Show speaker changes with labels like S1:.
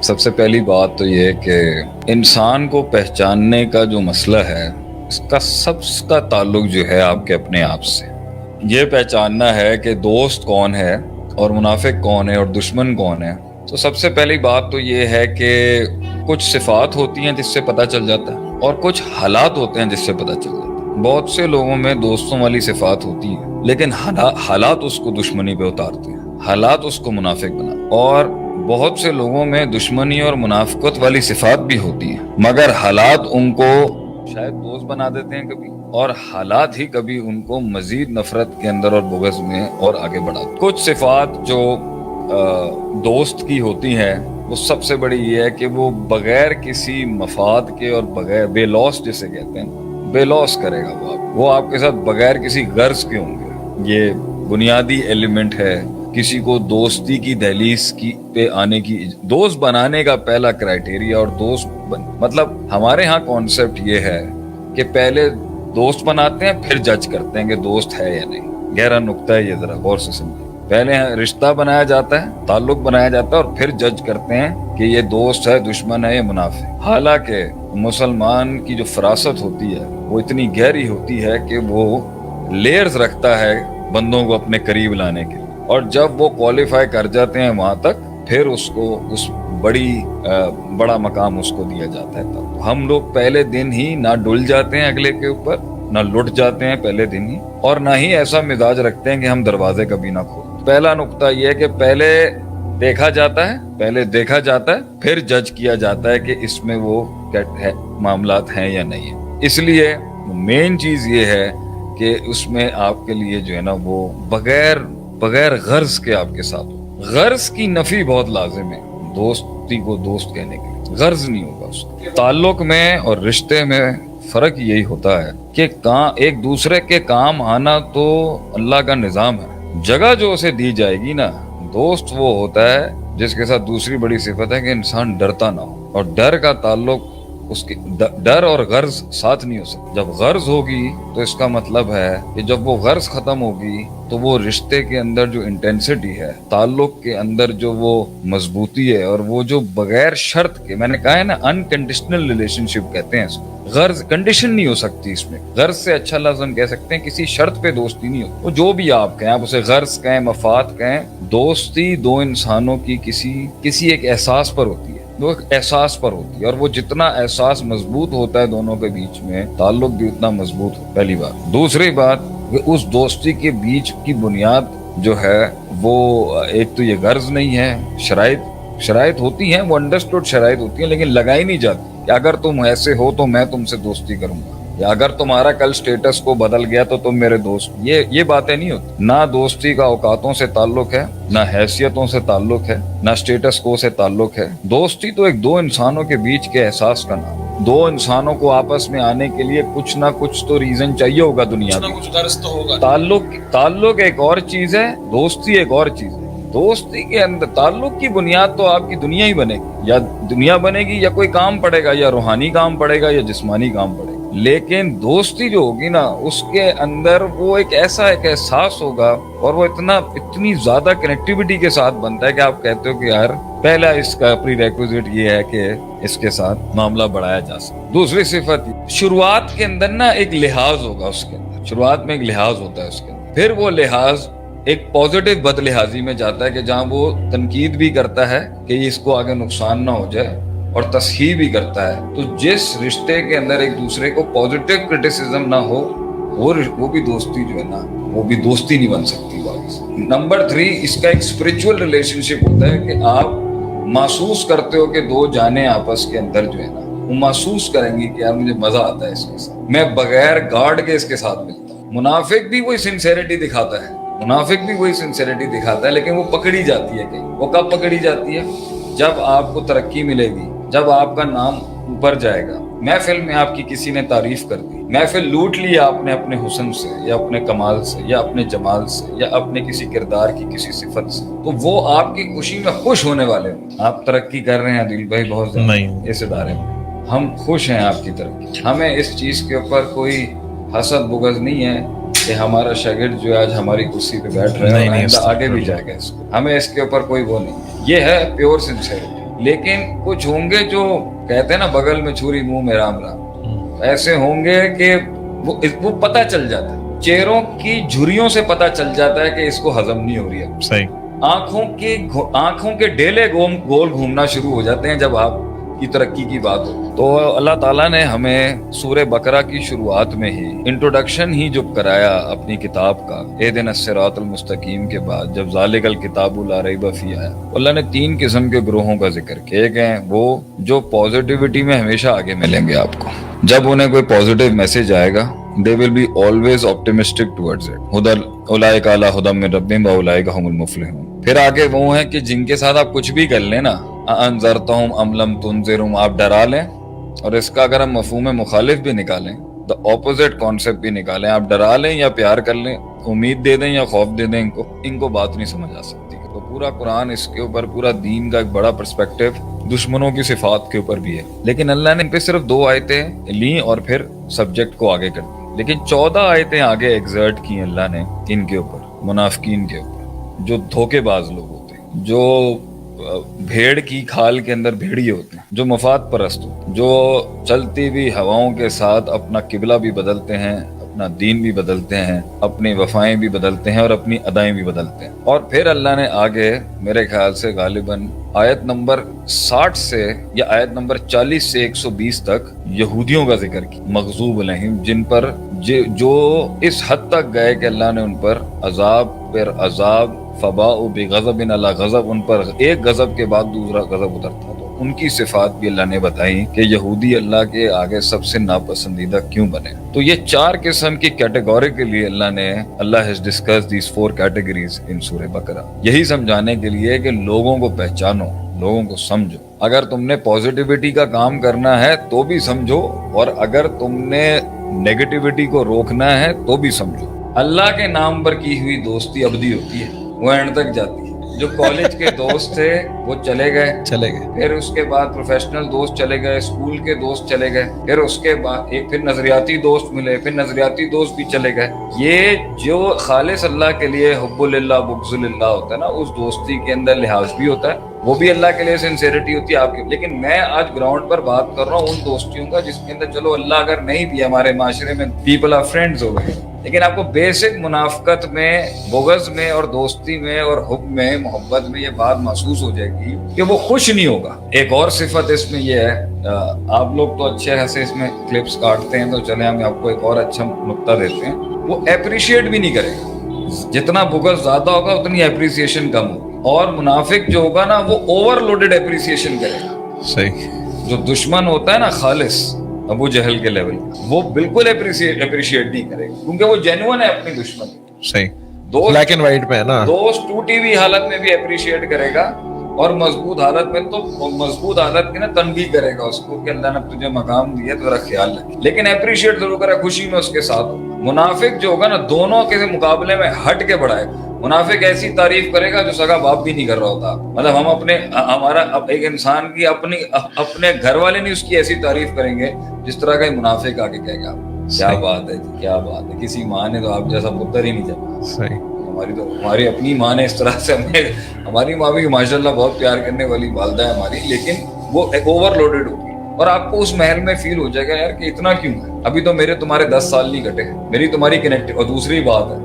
S1: سب سے پہلی بات تو یہ کہ انسان کو پہچاننے کا جو مسئلہ ہے اس کا سب کا تعلق جو ہے آپ کے اپنے آپ سے. یہ پہچاننا ہے کہ دوست کون ہے اور منافق کون ہے اور دشمن کون ہے. تو سب سے پہلی بات تو یہ ہے کہ کچھ صفات ہوتی ہیں جس سے پتہ چل جاتا ہے اور کچھ حالات ہوتے ہیں جس سے پتہ چل جاتا ہے. بہت سے لوگوں میں دوستوں والی صفات ہوتی ہیں لیکن حالات اس کو دشمنی پہ اتارتے ہیں, حالات اس کو منافق بنا. اور بہت سے لوگوں میں دشمنی اور منافقت والی صفات بھی ہوتی ہیں مگر حالات ان کو شاید دوست بنا دیتے ہیں کبھی, اور حالات ہی کبھی ان کو مزید نفرت کے اندر اور بغض میں اور آگے بڑھاتے ہیں. کچھ صفات جو دوست کی ہوتی ہیں وہ سب سے بڑی یہ ہے کہ وہ بغیر کسی مفاد کے اور بغیر بے لوس جسے کہتے ہیں بے لوس کرے گا. وہ آپ کے ساتھ بغیر کسی غرض کے ہوں گے. یہ بنیادی ایلیمنٹ ہے کسی کو دوستی کی دہلیز کی پہ آنے کی. دوست بنانے کا پہلا کرائیٹیریا اور مطلب ہمارے ہاں کانسیپٹ یہ ہے کہ پہلے دوست بناتے ہیں پھر جج کرتے ہیں کہ دوست ہے یا نہیں. گہرا نقطہ ہے یہ, ذرا غور سے سمجھیں. پہلے رشتہ بنایا جاتا ہے, تعلق بنایا جاتا ہے اور پھر جج کرتے ہیں کہ یہ دوست ہے, دشمن ہے یا منافق. حالانکہ مسلمان کی جو فراست ہوتی ہے وہ اتنی گہری ہوتی ہے کہ وہ لیئرز رکھتا ہے بندوں کو اپنے قریب لانے کے, اور جب وہ کوالیفائی کر جاتے ہیں وہاں تک پھر اس کو بڑا مقام اس کو دیا جاتا ہے. تب ہم لوگ پہلے دن ہی نہ ڈل جاتے ہیں اگلے کے اوپر, نہ لٹ جاتے ہیں پہلے دن ہی, اور نہ ہی ایسا مزاج رکھتے ہیں کہ ہم دروازے کبھی نہ کھولیں. پہلا نقطہ یہ ہے کہ پہلے دیکھا جاتا ہے پھر جج کیا جاتا ہے کہ اس میں وہ معاملات ہیں یا نہیں ہے. اس لیے مین چیز یہ ہے کہ اس میں آپ کے لیے جو ہے نا وہ بغیر غرض کے آپ کے ساتھ ہو. غرض کی نفی بہت لازم ہے دوستی کو دوست کہنے کے لیے. غرض نہیں ہوگا اس کو. تعلق میں اور رشتے میں فرق یہی ہوتا ہے کہ ایک دوسرے کے کام آنا تو اللہ کا نظام ہے. جگہ جو اسے دی جائے گی نا, دوست وہ ہوتا ہے جس کے ساتھ دوسری بڑی صفت ہے کہ انسان ڈرتا نہ ہو, اور ڈر کا تعلق اس کی ڈر اور غرض ساتھ نہیں ہو سکتا. جب غرض ہوگی تو اس کا مطلب ہے کہ جب وہ غرض ختم ہوگی تو وہ رشتے کے اندر جو انٹینسٹی ہے, تعلق کے اندر جو وہ مضبوطی ہے, اور وہ جو بغیر شرط کے, میں نے کہا ہے نا انکنڈیشنل ریلیشن شپ کہتے ہیں اس کو. غرض کنڈیشن نہیں ہو سکتی اس میں. غرض سے اچھا لفظ ہم کہہ سکتے ہیں کسی شرط پہ دوستی نہیں ہوتی. وہ جو بھی آپ کہیں, آپ اسے غرض کہیں, مفاد کہیں, دوستی دو انسانوں کی کسی ایک احساس پر ہوتی ہے. وہ احساس پر ہوتی ہے, اور وہ جتنا احساس مضبوط ہوتا ہے دونوں کے بیچ میں, تعلق بھی اتنا مضبوط ہو. پہلی بات. دوسری بات کہ اس دوستی کے بیچ کی بنیاد جو ہے وہ ایک تو یہ غرض نہیں ہے, شرائط ہوتی ہیں, وہ انڈرسٹوڈ شرائط ہوتی ہیں, لیکن لگائی نہیں جاتی کہ اگر تم ایسے ہو تو میں تم سے دوستی کروں گا, یا اگر تمہارا کل سٹیٹس کو بدل گیا تو تم میرے دوست. یہ باتیں نہیں ہوتی. نہ دوستی کا اوقاتوں سے تعلق ہے, نہ حیثیتوں سے تعلق ہے, نہ سٹیٹس کو سے تعلق ہے. دوستی تو ایک دو انسانوں کے بیچ کے احساس کا نام. دو انسانوں کو آپس میں آنے کے لیے کچھ نہ کچھ تو ریزن چاہیے ہوگا دنیا میں. تعلق ایک اور چیز ہے, دوستی ایک اور چیز ہے. دوستی کے اندر تعلق کی بنیاد تو آپ کی دنیا ہی بنے گی, یا دنیا بنے گی, یا کوئی کام پڑے گا, یا روحانی کام پڑے گا, یا جسمانی کام پڑے گا. لیکن دوستی جو ہوگی نا, اس کے اندر وہ ایک احساس ہوگا, اور وہ اتنی زیادہ کنیکٹیوٹی کے ساتھ بنتا ہے کہ آپ کہتے ہو کہ یار پہلا اس کا پری ریکوزٹ یہ ہے کہ اس کے ساتھ معاملہ بڑھایا جا سکے. دوسری صفت شروعات کے اندر نا ایک لحاظ ہوگا, اس کے اندر شروعات میں ایک لحاظ ہوتا ہے اس کے اندر. پھر وہ لحاظ ایک پازیٹیو بد لحاظی میں جاتا ہے کہ جہاں وہ تنقید بھی کرتا ہے کہ اس کو آگے نقصان نہ ہو جائے, اور تصحیح بھی کرتا ہے. تو جس رشتے کے اندر ایک دوسرے کو پازیٹیو کرٹیسزم نہ ہو, وہ بھی دوستی جو ہے نا وہ بھی دوستی نہیں بن سکتی. نمبر 3, اس کا ایک اسپرچول ریلیشن شپ ہوتا ہے کہ آپ محسوس کرتے ہو کہ دو جانیں آپس کے اندر جو ہے نا وہ محسوس کریں گی کہ یار مجھے مزہ آتا ہے اس کے ساتھ, میں بغیر گارڈ کے اس کے ساتھ ملتا ہوں. منافق بھی وہی سنسیریٹی دکھاتا ہے, لیکن وہ پکڑی جاتی ہے کہیں. وہ کب پکڑی جاتی ہے؟ جب آپ کو ترقی ملے گی, جب آپ کا نام اوپر جائے گا. محفل میں آپ کی کسی نے تعریف کر دی, محفل لوٹ لی آپ نے اپنے حسن سے, یا اپنے کمال سے, یا اپنے جمال سے, یا اپنے کسی کردار کی کسی صفت سے, تو وہ آپ کی خوشی میں خوش ہونے والے ہیں. آپ ترقی کر رہے ہیں عادل بھائی بہت زیادہ اس ادارے میں, ہم خوش ہیں آپ کی ترقی. ہمیں اس چیز کے اوپر کوئی حسد بغض نہیں ہے کہ ہمارا شاگرد جو آج ہماری کرسی پہ بیٹھ رہا ہے آگے بھی جائے گا. ہمیں اس کے اوپر کوئی وہ نہیں. یہ ہے پیور سنسیریٹی. لیکن کچھ ہوں گے جو کہتے ہیں نا بغل میں چھری منہ میں رام رام، ایسے ہوں گے کہ وہ پتہ چل جاتا ہے، چہروں کی جھریوں سے پتہ چل جاتا ہے کہ اس کو ہضم نہیں ہو رہی ہے.
S2: صحیح.
S1: آنکھوں کے ڈیلے گول گھومنا شروع ہو جاتے ہیں جب آپ کی ترقی کی بات ہو. تو اللہ تعالیٰ نے ہمیں سورہ بقرہ کی شروعات میں ہی انٹروڈکشن ہی جو کرایا اپنی کتاب کا، اہدنا الصراط المستقیم کے بعد جب ذالک الکتاب لا ریب فیہ آیا، اللہ نے 3 قسم کے گروہوں کا ذکر کیا. ایک ہیں وہ جو پازیٹیوٹی میں ہمیشہ آگے ملیں گے آپ کو، جب انہیں کوئی پازیٹیو میسج آئے گا they will be always optimistic towards it. ہدى اولئک علی ھدی من ربہم واولئک ھم المفلحون. پھر آگے وہ ہیں کہ جن کے ساتھ آپ کچھ بھی کر لیں نا، انذرتہم ام لم تنذرہم، آپ ڈرا لیں، اور اس کا اگر ہم مفہوم مخالف بھی نکالیں، the opposite concept بھی نکالیں، آپ ڈرا لیں یا پیار کر لیں، امید دے دیں یا خوف دے دیں، ان کو بات نہیں سمجھ آ سکتی. تو پورا قرآن اس کے اوپر، پورا دین کا ایک بڑا پرسپیکٹو دشمنوں کی صفات کے اوپر بھی ہے. لیکن اللہ نے ان پہ صرف 2 آیتیں لیں اور پھر سبجیکٹ کو آگے کر دی. لیکن 14 آیتیں آگے ایگزرٹ کی اللہ نے ان کے اوپر، منافقین کے اوپر، جو دھوکے باز لوگ ہوتے ہیں، جو بھیڑ کی کھال کے اندر بھیڑیے ہوتے ہیں، جو مفاد پرست ہوتے ہیں، جو چلتی ہوئی ہواؤں کے ساتھ اپنا قبلہ بھی بدلتے ہیں، اپنا دین بھی بدلتے ہیں، اپنی وفائیں بھی بدلتے ہیں اور اپنی ادائیں بھی بدلتے ہیں. اور پھر اللہ نے آگے میرے خیال سے غالباً آیت نمبر 60 سے یا آیت نمبر 40 سے 120 تک یہودیوں کا ذکر کیا، مغضوب علیہم، جن پر جو اس حد تک گئے کہ اللہ نے ان پر عذاب پر عذاب، فباءوا بغضب علی غضب، ان پر ایک غضب کے بعد دوسرا غضب اترتا. تو ان کی صفات بھی اللہ نے بتائی کہ یہودی اللہ کے آگے سب سے ناپسندیدہ کیوں بنے. تو یہ 4 قسم کی کیٹیگری کے لیے اللہ has discussed these 4 categories in سورہ بقرہ، یہی سمجھانے کے لیے کہ لوگوں کو پہچانو، لوگوں کو سمجھو. اگر تم نے پازیٹیوٹی کا کام کرنا ہے تو بھی سمجھو، اور اگر تم نے نیگیٹیوٹی کو روکنا ہے تو بھی سمجھو. اللہ کے نام پر کی ہوئی دوستی ابدی ہوتی ہے، وہ اینڈ تک جاتی ہے. جو کالج کے دوست تھے وہ چلے گئے، پھر اس کے بعد پروفیشنل دوست چلے گئے، اسکول کے دوست چلے گئے، پھر اس کے بعد ایک پھر نظریاتی دوست ملے، پھر نظریاتی دوست بھی چلے گئے. یہ جو خالص اللہ کے لیے حب للہ بغض للہ ہوتا ہے نا، اس دوستی کے اندر لحاظ بھی ہوتا ہے، وہ بھی اللہ کے لیے سنسیریٹی ہوتی ہے آپ کی. لیکن میں آج گراؤنڈ پر بات کر رہا ہوں ان دوستیوں کا جس کے اندر چلو اللہ اگر نہیں بھی ہمارے معاشرے میں پیپل آر فرینڈز ہو گئے، لیکن آپ کو بیسک منافقت میں، بغض میں اور دوستی میں اور حب میں، محبت میں یہ بات محسوس ہو جائے گی کہ وہ خوش نہیں ہوگا. ایک اور صفت اس میں یہ ہے، آپ لوگ تو اچھے خاصے اس میں کلپس کاٹتے ہیں، تو چلیں ہم آپ کو ایک اور اچھا نقطہ دیتے ہیں. وہ اپریشیٹ بھی نہیں کرے گا، جتنا بغض زیادہ ہوگا اتنی اپریسیشن کم ہوگی. اور منافق جو ہوگا نا وہ اوور لوڈڈ اپریسیشن کرے گا.
S2: صحیح.
S1: جو دشمن ہوتا ہے نا خالص ابو جہل کے لیول، وہ بالکل اپریشیٹ نہیں کرے گا، کیونکہ وہ جینوئن ہے اپنی دشمن.
S2: صحیح. بلیک اینڈ وائٹ میں ہے نا.
S1: دوست ٹوٹی ہوئی حالت میں بھی اپریشیٹ کرے گا، اور مضبوط حالت میں تو مضبوط حالت کی نا تنبیہ کرے گا اس کو کہ اللہ نے تجھے مقام دیا تو ذرا خیال رکھ، لیکن اپریشیٹ ضرور کرے، خوشی میں اس کے ساتھ ہو. منافق جو ہوگا نا دونوں کے مقابلے میں ہٹ کے بڑھائے. منافق ایسی تعریف کرے گا جو سگا باپ بھی نہیں کر رہا ہوتا. مطلب ہم ہمارا ایک انسان کی اپنے گھر والے نہیں اس کی ایسی تعریف کریں گے جس طرح کا منافق آگے کہے گا کیا بات ہے جی، کیا بات ہے، کسی ماں نے تو آپ جیسا پتر ہی نہیں جما.
S2: صحیح.
S1: ہماری اپنی ماں نے اس طرح سے ہماری ماں بھی ماشاءاللہ بہت پیار کرنے والی والدہ ہے ہماری، لیکن وہ اوور لوڈڈ ہوگی اور آپ کو اس محل میں فیل ہو جائے گا یار کہ اتنا کیوں ہے. ابھی تو میرے تمہارے 10 سال نہیں کٹے، میری تمہاری کنیکٹ. اور دوسری بات ہے